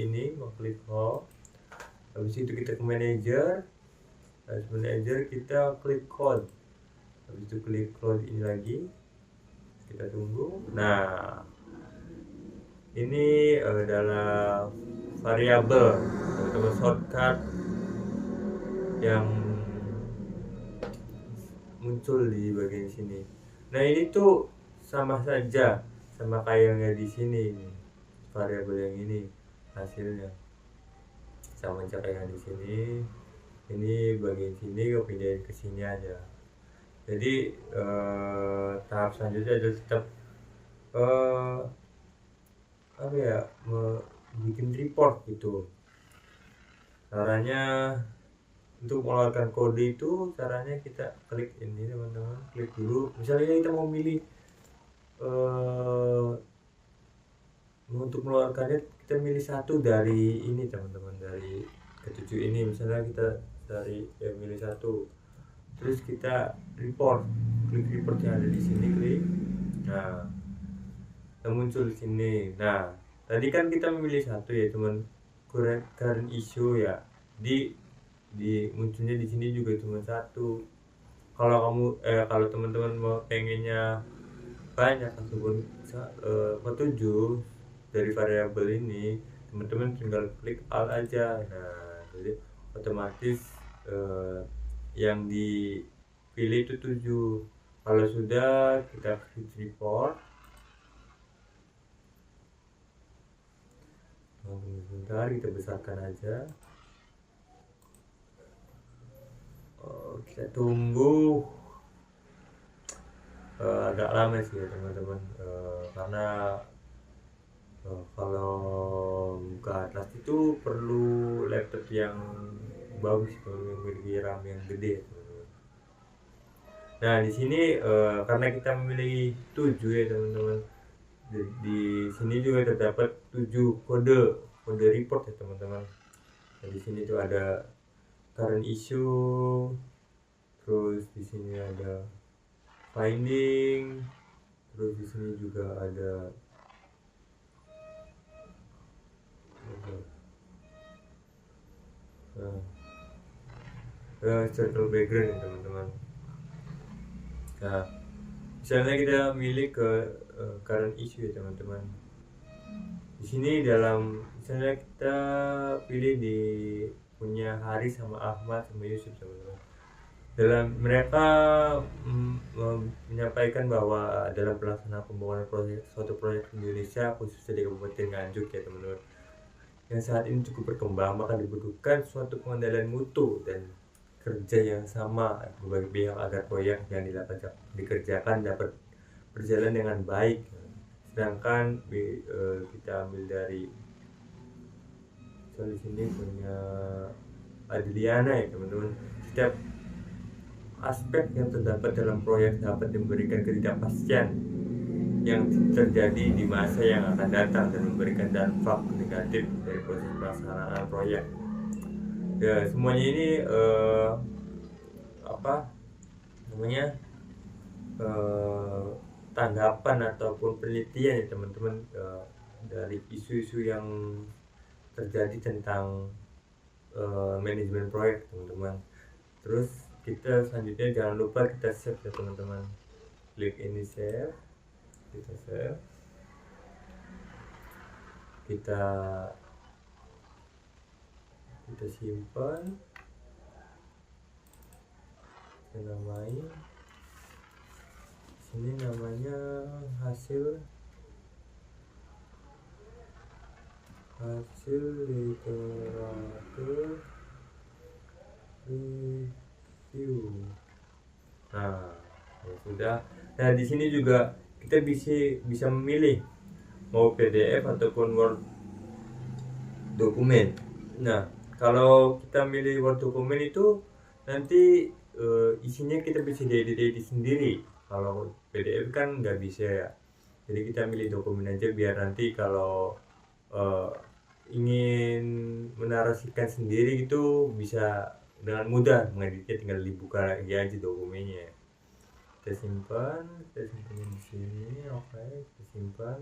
habis itu kita ke manager, kita klik code, habis itu klik code ini lagi, kita tunggu. Nah, ini adalah variabel atau shortcut yang muncul di bagian sini. Nah, ini tuh sama saja sama kayak yang di sini, variabel yang ini hasilnya sama cara yang di sini. Ini bagian sini pindahin ke sini aja. Jadi tahap selanjutnya adalah tetap bikin report gitu. Caranya untuk mengeluarkan kode itu, caranya kita klik ini teman-teman, klik dulu. Misalnya kita mau milih untuk mengeluarkannya, kita milih satu dari ini teman-teman, dari ketujuh ini. Misalnya kita milih satu, terus kita klik report yang ada di sini, klik. Nah, kita muncul di sini. Nah, tadi kan kita memilih satu ya teman, current issue ya, di munculnya di sini juga cuma satu. Kalau teman-teman mau pengennya banyak ataupun 7 dari variabel ini, teman-teman tinggal klik alt aja. Nah, jadi otomatis yang dipilih itu 7. Kalau sudah, kita klik report. Sebentar, kita besarkan aja. Kita tunggu. Agak lama sih ya teman-teman, karena kalau buka atlas itu perlu laptop yang bagus, yang memiliki RAM yang gede teman-teman. Nah, di sini karena kita memilih 7 ya teman-teman, di sini juga terdapat 7 kode report ya teman-teman. Nah, di sini tuh ada current issue, terus di sini ada finding, terus di sini juga ada circle background ya teman-teman. Nah, misalnya kita milih ke current issue ya teman-teman. Di sini misalnya kita pilih di punya Hari sama Ahmad sama Yusuf teman-teman. Mereka menyampaikan bahwa dalam pelaksanaan pembangunan suatu proyek di Indonesia, khususnya di Kabupaten Nganjuk ya teman-teman, yang saat ini cukup berkembang, maka dibutuhkan suatu pengendalian mutu dan kerja yang sama bagi pihak agar proyek yang dikerjakan dapat berjalan dengan baik. Sedangkan kita ambil dari di sini punya Adliana ya teman-teman, setiap aspek yang terdapat dalam proyek dapat memberikan ketidakpastian yang terjadi di masa yang akan datang dan memberikan dampak negatif dari proses pelaksanaan proyek. Ya, semuanya ini apa namanya tanggapan ataupun penelitian ya teman-teman, dari isu-isu yang terjadi tentang manajemen proyek teman-teman. Terus kita selanjutnya jangan lupa kita save ya teman-teman, klik ini save, kita save, kita simpan, kita namai, sini namanya hasil literatur review. Nah, ya sudah. Nah, di sini juga kita bisa memilih mau PDF ataupun Word dokumen. Nah, kalau kita milih Word dokumen itu nanti isinya kita bisa diedit sendiri. Kalau PDF kan nggak bisa ya. Jadi kita milih dokumen aja biar nanti kalau ingin menarasikan sendiri itu bisa dengan mudah mengeditnya, tinggal dibuka lagi aja dokumennya. Kita simpan di sini. Oke, kita simpan.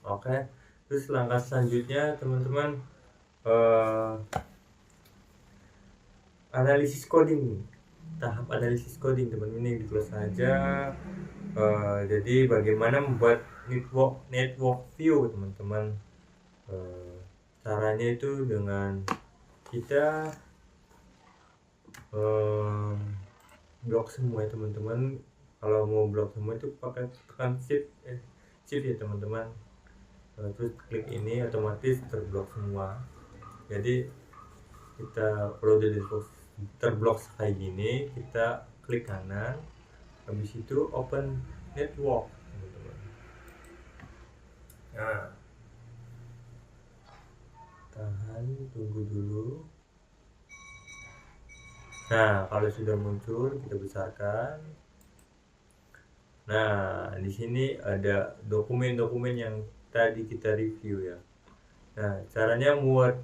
Oke. Terus langkah selanjutnya teman-teman, analisis coding, tahap analisis coding teman-teman, ini di close saja. Jadi bagaimana membuat network view teman-teman, caranya itu dengan kita blok semua ya teman-teman. Kalau mau blok semua itu pakai tekan shift ya teman-teman. Terus klik ini, otomatis terblok semua. Jadi kita kalau udah terblok kayak gini, kita klik kanan, habis itu open network teman-teman. Nah, tahan, tunggu dulu. Nah, kalau sudah muncul kita besarkan. Nah, di sini ada dokumen-dokumen yang tadi kita review ya. Nah, caranya buat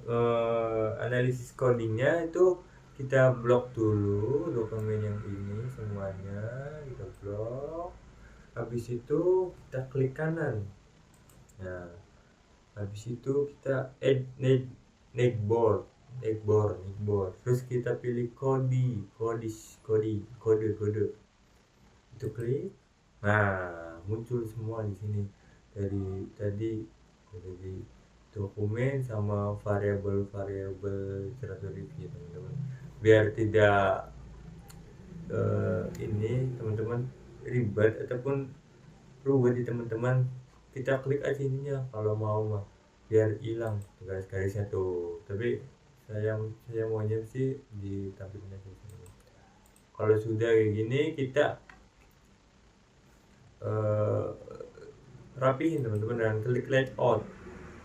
analisis codingnya itu kita blok dulu dokumen yang ini semuanya, kita blok. Habis itu kita klik kanan. Nah, habis itu kita add netboard. Terus kita pilih kode. Itu klik. Nah, muncul semua di sini dari tadi dokumen sama variabel literatur review teman-teman. Biar tidak ini teman-teman ribet ataupun ruwet di teman-teman, kita klik aja ininya kalau mau mah biar hilang garis-garisnya tuh. Tapi saya maunya sih ditampilkan aja sini. Kalau sudah kayak gini kita rapihin teman-teman dan klik layout.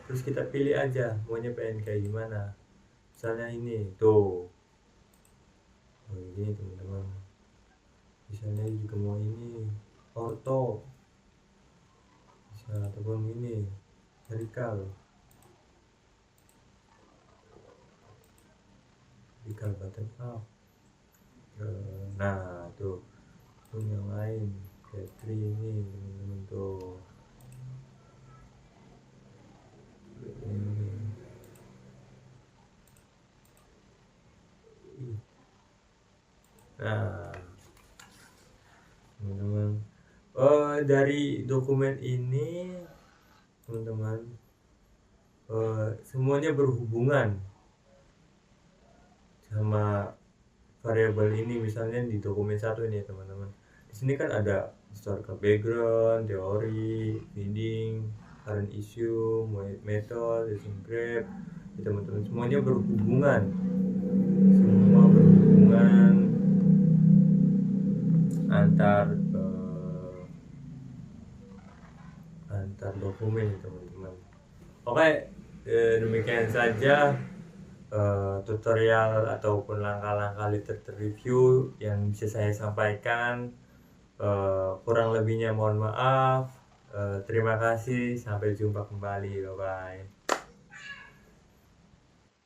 Terus kita pilih aja maunya pengen kayak gimana. Misalnya ini tuh, ini teman-teman. Misalnya juga mau ini orto, bisa ataupun ini vertikal button up. Nah tuh yang lain kayak ini teman-teman tuh. Nah teman-teman, dari dokumen ini teman-teman, semuanya berhubungan sama variabel ini. Misalnya di dokumen 1 ini ya teman-teman, di sini kan ada historical background, teori, finding, current issue, method, using graph ya teman-teman. Semuanya berhubungan, antar antar dokumen teman-teman. Oke, demikian saja tutorial ataupun langkah-langkah literatur review yang bisa saya sampaikan. Kurang lebihnya mohon maaf. Terima kasih, sampai jumpa kembali, bye bye.